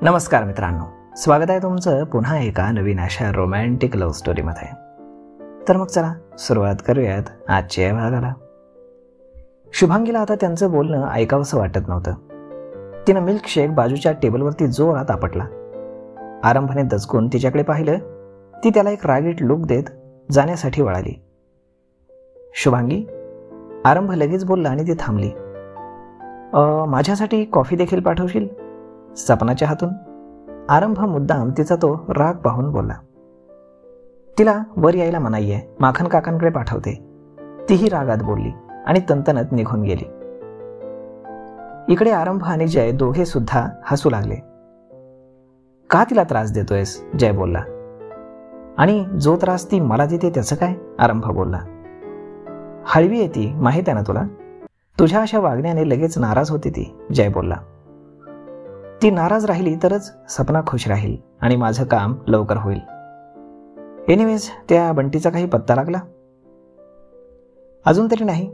नमस्कार मित्रांनो, स्वागत आहे तुमचं पुन्हा एका नवीन अशा रोमॅन्टिक लव्ह स्टोरीमध्ये. तर मग चला सुरुवात करूयात आजच्या या भागाला. शुभांगीला आता त्यांचं बोलणं ऐकावंसं वाटत नव्हतं. तिनं मिल्कशेक बाजूच्या टेबलवरती जोरात आपटला. आरंभने दचकून तिच्याकडे पाहिलं. ती त्याला एक रागीट लुक देत जाण्यासाठी वळाली. शुभांगी, आरंभ लगेच बोलला आणि ती थांबली. माझ्यासाठी कॉफी देखील पाठवशील? सपनाच्या हातून आरंभ मुद्दाम तिचा तो राग पाहून बोलला. तिला वर यायला मनाई आहे, माखन काकांकडे पाठवते. तीही रागात बोलली आणि तंतनत निघून गेली. इकडे आरंभ आणि जय दोघे सुद्धा हसू लागले. का तिला त्रास देतोयस? जय बोलला. आणि जो त्रास ती मला देते त्याचं काय? आरंभ बोलला. हळवी आहे ती, माहीत आहे ना तुला. तुझ्या अशा वागण्याने लगेच नाराज होती ती, जय बोलला. ती नाराज राहिली तरच सपना खुश राहील आणि माझं काम लवकर होईल. एनिवेज, त्या बंटीचा काही पत्ता लागला? अजून तरी नाही.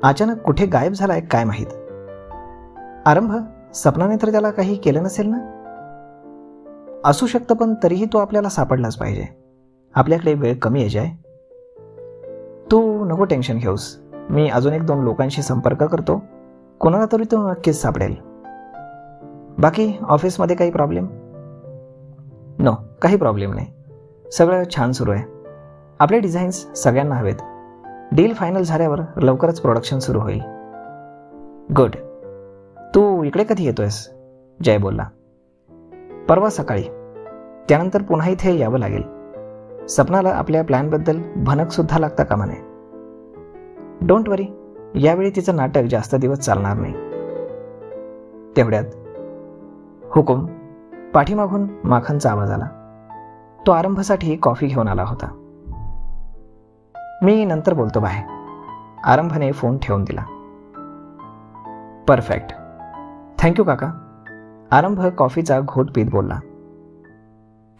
अचानक कुठे गायब झालाय काय माहीत. आरंभ, सपनाने तर त्याला काही केलं नसेल ना? असू शकतं, पण तरीही तो आपल्याला सापडलाच पाहिजे. आपल्याकडे वेळ कमी आहे जय. तू नको टेन्शन घेऊस. मी अजून 1-2 लोकांशी संपर्क करतो. कोणाला तरी तो नक्कीच सापडेल. बाकी ऑफिसमध्ये काही प्रॉब्लेम? नो, काही प्रॉब्लेम नाही. सगळं छान सुरू आहे. आपले डिझाईन्स सगळ्यांना हवेत. डील फायनल झाल्यावर लवकरच प्रोडक्शन सुरू होईल. गुड. तू इकडे कधी येतोयस? जय बोलला. परवा सकाळी. त्यानंतर पुन्हा इथे यावं लागेल. सपनाला आपल्या प्लॅनबद्दल भनकसुद्धा लागता कामा नये. डोंट वरी, यावेळी तिचं नाटक जास्त दिवस चालणार नाही. तेवढ्यात हुकूम. पाठीमागून माखनचा आवाज आला. तो आरंभसाठी कॉफी घेऊन आला होता. मी नंतर बोलतो बाहेर. आरंभने फोन ठेवून दिला. परफेक्ट. थँक्यू काका. आरंभ कॉफीचा घोट पीत बोलला.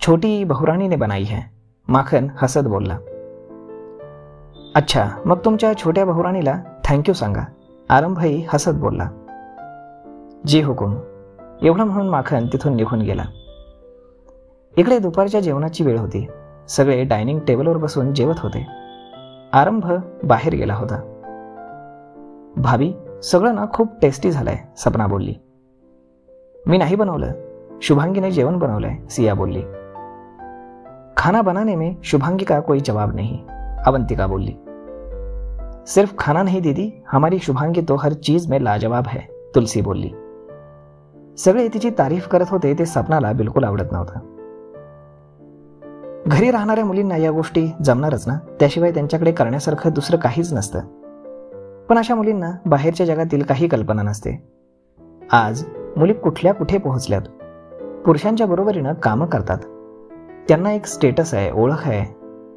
छोटी बहुराणी ने बनाई है, माखन हसत बोलला. अच्छा, मग तुमच्या छोट्या बहुराणीला थँक्यू सांगा, आरंभही हसत बोलला. जी हुकूम. एवढं म्हणून माखन तिथून निघून गेला. इकडे दुपारच्या जेवणाची वेळ होती. सगळे डायनिंग टेबलवर बसून जेवत होते. आरंभ बाहेर गेला होता. भाभी, सगळं ना खूप टेस्टी झालंय, सपना बोलली. मी नाही बनवलं, शुभांगीने जेवण बनवलंय, सिया बोलली. खाना बनाने में शुभांगी का कोई जवाब नहीं, अवंतिका बोली. सिर्फ खाना नहीं दीदी, हमारी शुभांगी तो हर चीज में लाजवाब है, तुलसी बोलली. सगळे तिची तारीफ करत होते ते सपनाला बिलकुल आवडत नव्हतं. घरी राहणाऱ्या मुलींना या गोष्टी जमणारच ना, त्याशिवाय त्यांच्याकडे करण्यासारखं दुसरं काहीच नसतं. पण अशा मुलींना बाहेरच्या जगातील काही कल्पना नसते. आज मुली कुठल्या कुठे पोहोचल्यात. पुरुषांच्या बरोबरीनं कामं करतात. त्यांना एक स्टेटस आहे, ओळख आहे.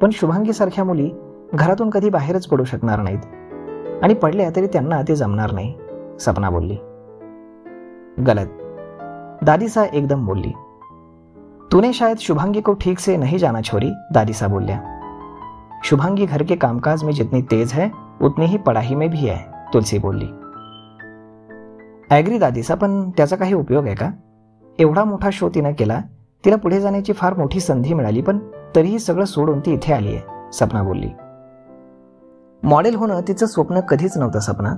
पण शुभांगीसारख्या मुली घरातून कधी बाहेरच पडू शकणार नाहीत आणि पडल्या तरी त्यांना ते जमणार नाही, सपना बोलली. गलत, दादीसा एकदम बोलली. तूने शायद शुभांगी को ठीक से नहीं जाना छोरी, दादीसा बोलिया. शुभांगी घर के कामकाज में जितनी तेज है उतनी ही पढ़ाई में भी है, तुलसी बोलली. ॲग्री दादीसा, पण त्याचा काही उपयोग आहे का? एवढा मोठा शो तिनं केला. तिला पुढे जाण्याची फार मोठी संधी मिळाली, पण तरीही सगळं सोडून ती इथे आली आहे, सपना बोलली. मॉडेल होणं तिचं स्वप्न कधीच नव्हतं सपना.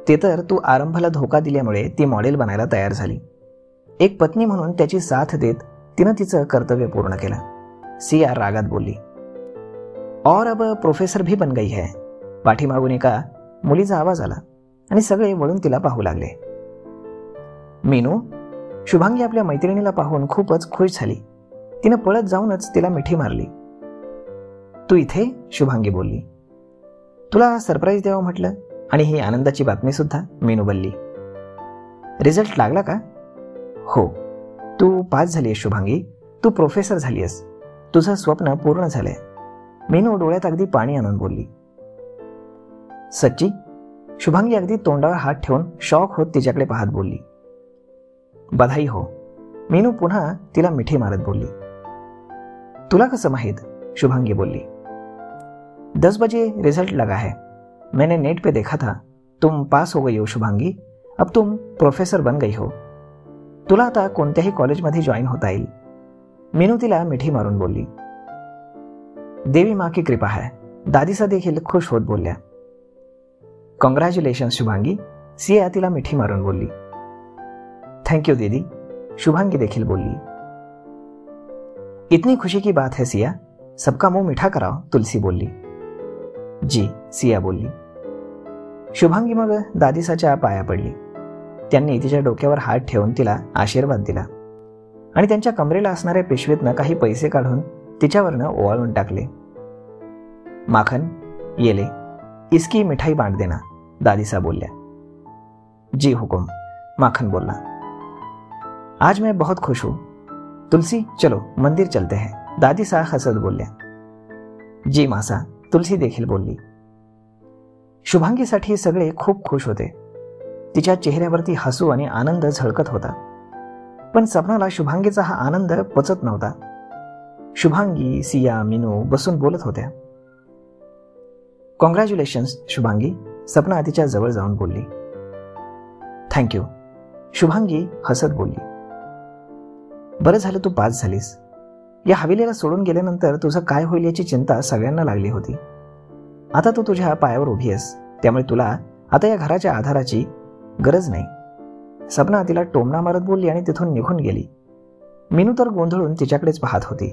ते तर तू आरंभला धोका दिल्यामुळे ती मॉडेल बनायला तयार झाली. एक पत्नी म्हणून त्याची साथ देत तिनं तिचं कर्तव्य पूर्ण केलं, सिया रागात बोलली. और अब प्रोफेसर भी बन गई है, पाठीमागून एका मुलीचा आवाज आला आणि सगळे वळून तिला पाहू लागले. मीनू. शुभांगी आपल्या मैत्रिणीला पाहून खूपच खुश झाली. तिनं पळत जाऊनच तिला मिठी मारली. तू इथे? शुभांगी बोलली. तुला सरप्राईज द्यावं म्हटलं, आणि ही आनंदाची बातमी सुद्धा, मीनू बोलली. रिझल्ट लागला का? हो. तू पास झाली आहेस शुभांगी. तू प्रोफेसर झाली आहेस. तुझं स्वप्न पूर्ण झालंय, मीनू डोळ्यात अगदी पाणी आणून बोलली. सच्ची? शुभांगी अगदी तोंडावर हात ठेवून शॉक होत तिच्याकडे पाहत बोलली. बधाई हो, मीनू पुन्हा तिला मिठी मारत बोलली. तुला कसं माहीत? शुभांगी बोलली. 10 बजे रिजल्ट लगा है, मैंने नेट पे देखा था. तुम पास हो गई हो शुभांगी. अब तुम प्रोफेसर बन गई हो. तुला आता कोणत्याही कॉलेजमध्ये जॉईन होता येईल. मीनू तिला मिठी मारून बोलली. देवी माँ की कृपा है, दादीसा देखील खुश होत बोलल्या. कॉंग्रॅच्युलेशन्स शुभांगी, सिया तिला मिठी मारून बोलली. थँक्यू दीदी, शुभांगी देखील बोलली. इतनी खुशी की बात है सिया, सबका मुंह मीठा कराओ, तुलसी बोलली. जी, सिया बोलली. शुभांगी मग दादीसाच्या पाया पडली. त्यांनी तिच्या डोक्यावर हात ठेवून तिला आशीर्वाद दिला आणि त्यांच्या कमरेला असणाऱ्या पिशवीतनं काही पैसे काढून तिच्यावरनं ओवाळून टाकले. माखन, ये ले, इसकी मिठाई बांट देना, दादीसा बोलल्या. जी हुकुम, माखन बोलला. आज मैं बहुत खुश हूं. तुलसी, चलो मंदिर चलते हैं, दादीसा हसत बोलल्या. जी मासा, तुलसी देखील बोलली. शुभांगीसाठी सगळे खूप खुश होते. तिच्या चेहऱ्यावरती हसू आणि आनंद झळकत होता. पण सपनाला शुभांगीचा हा आनंद पचत नव्हता. शुभांगी, सिया, मीनू बसून बोलत होत्या. कॉंग्रॅच्युलेशन्स शुभांगी, सपना तिच्या जवळ जाऊन बोलली. थँक्यू, शुभांगी हसत बोलली. बरं झालं तू पास झालीस. या हवेलीला सोडून गेल्यानंतर तुझं काय होईल याची चिंता सगळ्यांना लागली होती. आता तू तुझ्या पायावर उभी आहेस, त्यामुळे तुला आता या घराच्या आधाराची गरज नाही. सपना तिला टोमणा मारत बोलली आणि तिथून निघून गेली. मीनू तर गोंधळून तिच्याकडेच पाहत होती.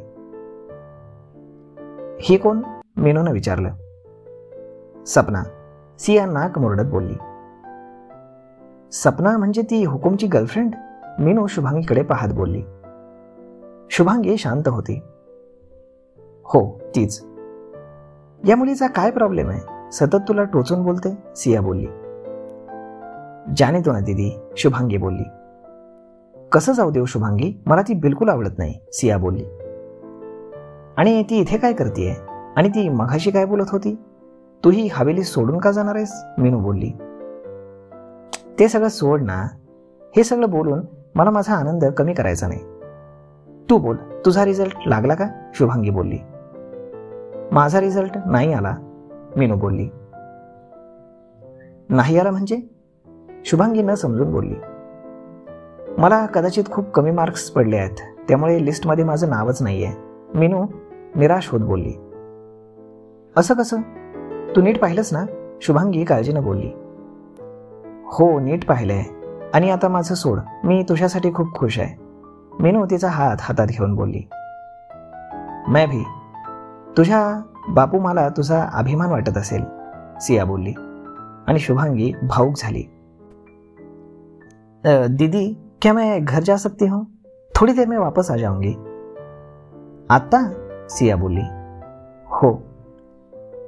ही कोण? मीनूनं विचारलं. सपना, सिया नाक मुरडत बोलली. सपना म्हणजे ती हुकुमची गर्लफ्रेंड? मीनू शुभांगीकडे पाहत बोलली. शुभांगी शांत होती. हो, तीच. या मुलीचा काय प्रॉब्लेम आहे? सतत तुला टोचून बोलते, सिया बोलली. जाने दो ना दीदी, शुभांगी बोलली. कसं जाऊ देऊ शुभांगी, मला ती बिलकुल आवडत नाही, सिया बोलली. आणि ती इथे काय करतीये? आणि ती मघाशी काय बोलत होती? तू ही हवेली सोडून का जाणार आहेस? मीनू बोलली. ते सगळं सोड ना. हे सगळं बोलून मला माझा आनंद कमी करायचा नाही. तू बोल, तुझा रिझल्ट लागला का? शुभांगी बोलली. माझा रिझल्ट नाही आला, मीनू बोलली. नाही आला म्हणजे? शुभांगी न समजून बोलली. मला कदाचित खूप कमी मार्क्स पडले आहेत, त्यामुळे लिस्टमध्ये माझं नावच नाहीये, मीनू निराश होत बोलली. असं कसं? तू नीट पाहिलंस ना? शुभांगी काळजीनं बोलली. हो, नीट पाहिलंय. आणि आता माझं सोड, मी तुझ्यासाठी खूप खुश आहे, मीनू तिचा हात हातात घेऊन बोलली. मैं भी. तुझ्या बापू मला तुझा अभिमान वाटत असेल, सिया बोलली. आणि शुभांगी भावुक झाली. दीदी, क्या मैं घर जा सकती हूँ? थोड़ी देर में वापस आ जाऊंगी. आता? सिया बोलली. हो.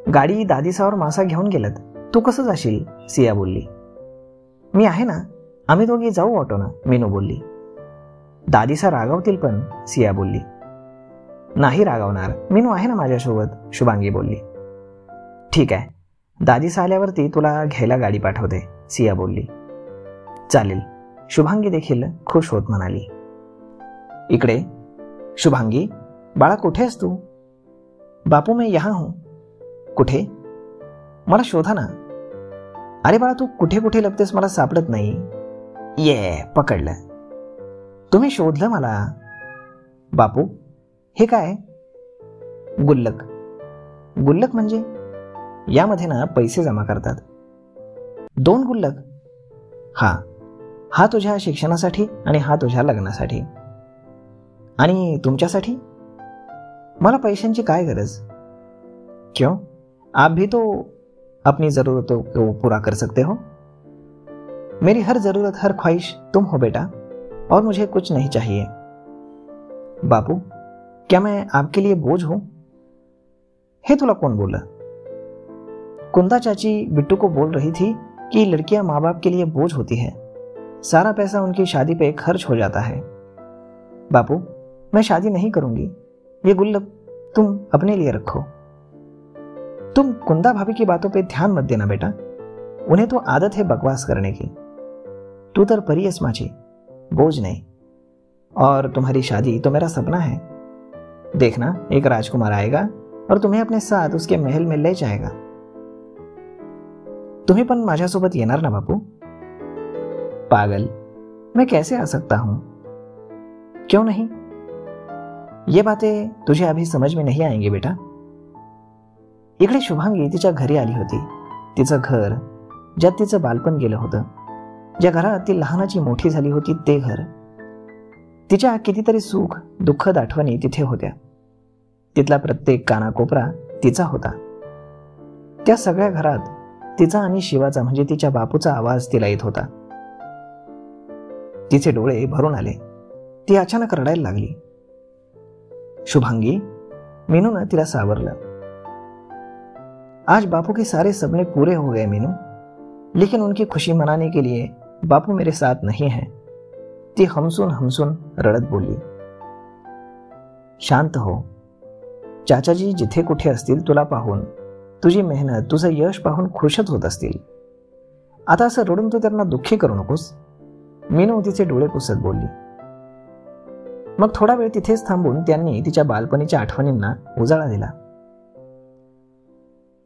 गाडी दादीसा और मासा घेऊन गेलत, तू कसं जाशील? सिया बोलली. मी आहे ना, आम्ही दोघी जाऊ ऑटोनं, मीनू बोलली. दादीसा रागावतील पण, सिया बोलली. नाही रागावणार, मीनू आहे ना माझ्यासोबत, शुभांगी बोलली. ठीक आहे, दादीसा आल्यावरती तुला घ्यायला गाडी पाठवते, सिया बोलली. चालेल, शुभांगी देखील खुश होत म्हणाली. इकडे, शुभांगी, बाळा कुठे आहेस तू? बापू मैं यहाँ हूं. कुठे? मला शोधा ना. अरे बाळा, तू कुठे कुठे लपतेस, मला सापडत नाही. ये, पकडलं. तुम्ही शोधलं मला. बापू, हे काय? गुल्लक. गुल्लक म्हणजे? यामध्ये ना पैसे जमा करतात. 2 गुल्लक? हा तुझ्या शिक्षणासाठी आणि हा तुझ्या लग्नासाठी. आणि तुमच्यासाठी? मला पैशांची काय गरज? क्यों? आप भी तो अपनी जरूरतों को पूरा कर सकते हो. मेरी हर जरूरत, हर ख्वाहिश तुम हो बेटा, और मुझे कुछ नहीं चाहिए. बापू, क्या मैं आपके लिए बोझ हूं? हे तुला कौन बोला? कुंदा चाची बिट्टू को बोल रही थी कि लड़कियां माँ बाप के लिए बोझ होती है, सारा पैसा उनकी शादी पे खर्च हो जाता है. बापू, मैं शादी नहीं करूंगी, ये गुल्लक तुम अपने लिए रखो. तुम कुंदा भाभी की बातों पे ध्यान मत देना बेटा, उन्हें तो आदत है बकवास करने की. तू तर परी आहेस माझी, बोझ नहीं. और तुम्हारी शादी तो मेरा सपना है. देखना, एक राजकुमार आएगा और तुम्हें अपने साथ उसके महल में ले जाएगा. तुम्ही पण माझ्यासोबत येणार ना बापू? पागल, मैं कैसे आ सकता हूं? क्यों नहीं? ये बातें तुझे अभी समझ में नहीं आएंगी बेटा. इकडे शुभांगी तिच्या घरी आली होती. तिचं घर, ज्यात तिचं बालपण गेलं होतं, ज्या घरात ती लहानाची मोठी झाली होती ते घर. तिच्या कितीतरी सुख दुःखद आठवणी तिथे होत्या. तिथला प्रत्येक कानाकोपरा तिचा होता. त्या सगळ्या घरात तिचा आणि शिवाचा म्हणजे तिच्या बापूचा आवाज तिला येत होता. तिचे डोळे भरून आले. ती अचानक रडायला लागली. शुभांगी, मीनूने तिला सावरलं. आज बापू के सारे सपने पूरे हो गए मीनू, लेकिन उनकी खुशी मनाने के लिए बापू मेरे साथ नहीं है. ती हमसून हमसून रडत बोलली. शांत हो. चाचाजी जिथे कुठे असतील तुला पाहून, तुझी मेहनत, तुझं यश पाहून खुशच होत असतील. आता असं रडून तू त्यांना दुःखी करू नकोस. मीनू तिचे डोळे पुसत बोलली. मग थोडा वेळ तिथेच थांबून त्यांनी तिच्या बालपणीच्या आठवणींना उजाळा दिला.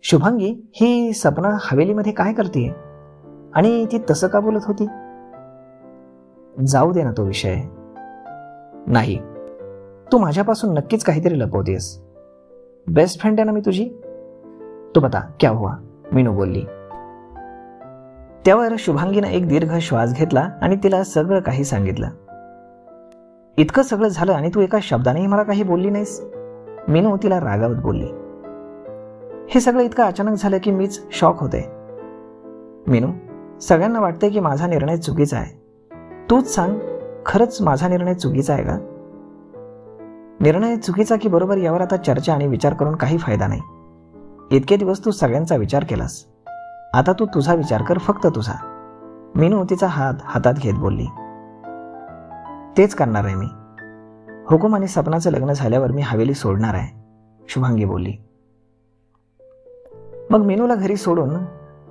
शुभांगी, ही सपना हवेलीमध्ये काय करते आणि ती तसं का बोलत होती? जाऊ दे ना तो विषय. नाही, तू माझ्यापासून नक्कीच काहीतरी लपवतेस. बेस्ट फ्रेंड आहे ना मी तुझी. तो बता क्या हुआ, मीनू बोलली. त्यावर शुभांगीनं एक दीर्घ श्वास घेतला आणि तिला सगळं काही सांगितलं. इतकं सगळं झालं आणि तू एका शब्दानेही मला काही बोलली नाहीस, मीनू तिला रागावत बोलली. हे सगळं इतकं अचानक झालं की मीच शॉक होते. मीनू, सगळ्यांना वाटतंय की माझा निर्णय चुकीचा आहे. तूच सांग, खरंच माझा निर्णय चुकीचा आहे का? निर्णय चुकीचा की बरोबर यावर आता चर्चा आणि विचार करून काही फायदा नाही. इतके दिवस तू सगळ्यांचा विचार केलास, आता तू तुझा विचार कर, फक्त तुझा. मीनू तिचा हात हातात घेत बोलली. तेच करणार आहे मी. हुकुम आणि सपनाचं लग्न झाल्यावर मी हवेली सोडणार आहे, शुभांगी बोलली. मग मीनूला घरी सोडून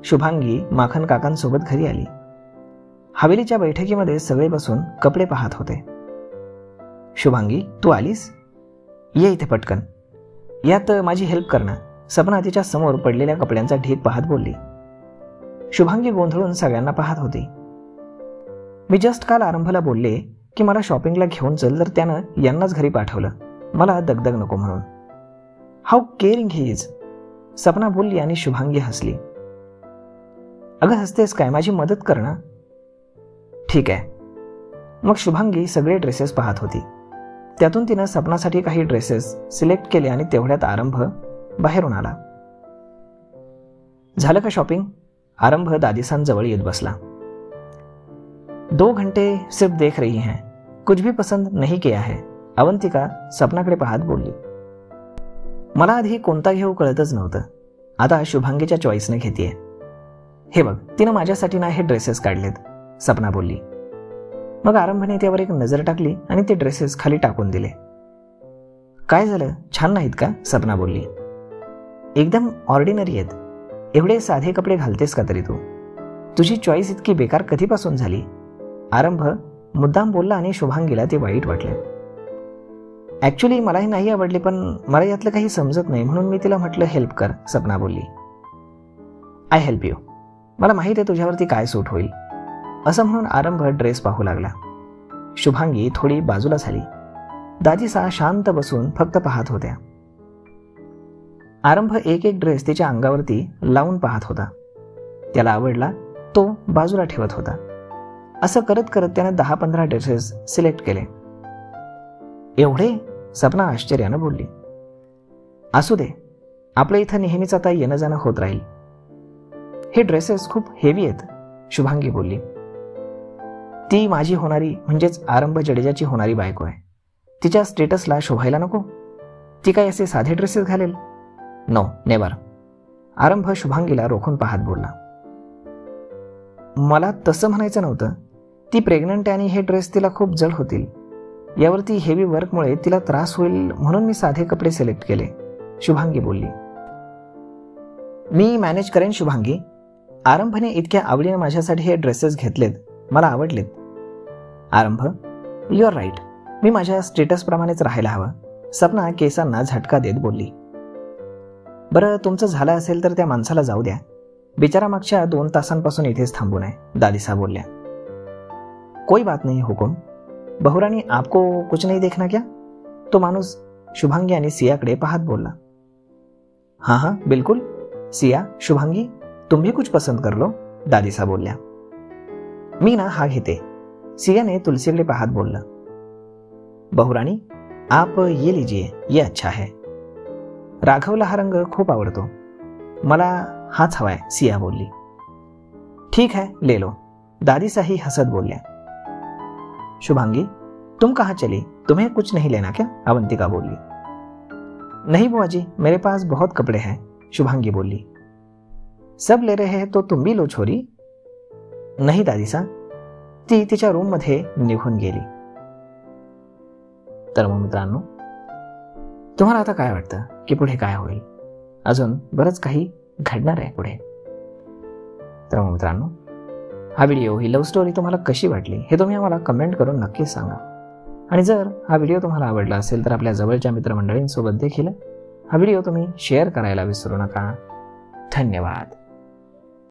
शुभांगी माखन काकांसोबत घरी आली. हवेलीच्या बैठकीमध्ये सगळे बसून कपडे पाहत होते. शुभांगी, तू आलीस? ये इथे पटकन. यात माझी हेल्प कर ना, सपना तिच्या समोर पडलेल्या कपड्यांचा ढीग पाहत बोलली. शुभांगी गोंधळून सगळ्यांना पाहत होती. मी जस्ट काल आरंभला बोलले की मला शॉपिंगला घेऊन चल, तर त्यानं यांनाच घरी पाठवलं, मला दगदग नको म्हणून. How caring he is, Sapna बोलली आणि शुभांगी हसली. अगं हसतेस काय, माझी मदत कर ना. ठीक आहे. मग शुभांगी सगळे ड्रेसेस पाहत होती. त्यातून तिनं सपनासाठी काही ड्रेसेस सिलेक्ट केले आणि तेवढ्यात आरंभ बाहेरून आला. झालं का शॉपिंग? आरंभ दादीसांजवळ येत बसला. 2 घंटे सिर्फ देख रही हैं, कुछ भी पसंद नहीं किया है, अवंतिका सपनाकडे पाहत बोलली. मला आधी कोणता घेऊ कळतच नव्हतं, आता शुभांगीच्या चॉईसने घेतेय. हे बघ, तिनं माझ्यासाठी ना हे ड्रेसेस काढलेत, सपना बोलली. मग आरंभने त्यावर एक नजर टाकली आणि ते ड्रेसेस खाली टाकून दिले. काय झालं, छान नाहीत का? सपना बोलली. एकदम ऑर्डिनरी आहेत. एवढे साधे कपडे घालतेस का तरी तू? तुझी चॉईस इतकी बेकार कधीपासून झाली? आरंभ मुद्दाम बोलला आणि शुभांगीला ते वाईट वाटले. ॲक्च्युली मलाही नाही आवडले, पण मला यातलं काही समजत नाही म्हणून मी तिला म्हटलं हेल्प कर, सपना बोलली. I help you. मला माहीत आहे तुझ्यावरती काय सूट होईल, असं म्हणून आरंभ ड्रेस पाहू लागला. शुभांगी थोडी बाजूला झाली. दाजीसा शांत बसून फक्त पाहत होत्या. आरंभ एक एक ड्रेस तिच्या अंगावरती लावून पाहत होता. त्याला आवडला, तो बाजूला ठेवत होता. असं करत करत त्याने 10-15 ड्रेसेस सिलेक्ट केले. एवढे? सपना आश्चर्यानं बोलली. असू दे, आपल्या इथं नेहमीच आता येणं जाणं होत राहील. हे ड्रेसेस खूप हेवी आहेत, शुभांगी बोलली. ती माझी होणारी म्हणजेच आरंभ जडेजाची होणारी बायको आहे. तिच्या स्टेटसला शोभायला नको. ती काय असे साधे ड्रेसेस घालेल? No, never. आरंभ शुभांगीला रोखून पाहत बोलला. मला तसं म्हणायचं नव्हतं. ती प्रेग्नंट आहे आणि हे ड्रेस तिला खूप जड होतील. यावरती हेवी वर्कमुळे तिला त्रास होईल म्हणून मी साधे कपडे सिलेक्ट केले, शुभांगी बोलली. मी मॅनेज करेन शुभांगी. आरंभने इतक्या आवडीने माझ्यासाठी हे ड्रेसेस घेतलेत, मला आवडलेत. आरंभ, यू आर राईट. मी माझ्या स्टेटसप्रमाणेच राहायला हवं, सपना केसांना झटका देत बोलली. बरं, तुमचं झालं असेल तर त्या माणसाला जाऊ द्या. बिचारा मागच्या 2 तासांपासून इथेच थांबून आहे, दादीसा बोलल्या. कोई बात नाही हुकुम. बहुरानी, आपको कुछ नहीं देखना क्या? तो माणूस शुभांगी आणि सियाकडे पाहत बोलला. हाँ हाँ बिल्कुल, सिया, शुभांगी, तुम भी कुछ पसंद कर लो, दादीसा बोलल्या. मी ना हा घेते, सियाने तुलसीकडे पाहत बोलला. बहुरानी, आप ये लीजिए, ये अच्छा है. राघवला हा रंग खूप आवडतो. मला हाच हवाय, सिया बोलली. ठीक है, ले लो, दादीसाही हसत बोलल्या. शुभांगी, तुम कहाँ चली? तुम्हें कुछ नहीं लेना क्या? अवंतिका बोली. नहीं बुआ जी, मेरे पास बहुत कपड़े हैं, शुभांगी बोली. सब ले रहे हैं तो तुम भी लो छोरी. नाही दादीसा, ती तिच्या रूम मध्ये निघून गेली. तर मग मित्रांनो, तुम्हाला आता काय वाटतं की पुढे काय होईल? अजून बरंच काही घडणार आहे पुढे. तर मग मित्रांनो, हा व्हिडिओ, ही लव्ह स्टोरी तुम्हाला कशी वाटली हे तुम्ही आम्हाला कमेंट करून नक्कीच सांगा. आणि जर हा व्हिडिओ तुम्हाला आवडला असेल तर आपल्या जवळच्या मित्रमंडळींसोबत देखील हा व्हिडिओ तुम्ही शेअर करायला विसरू नका. धन्यवाद.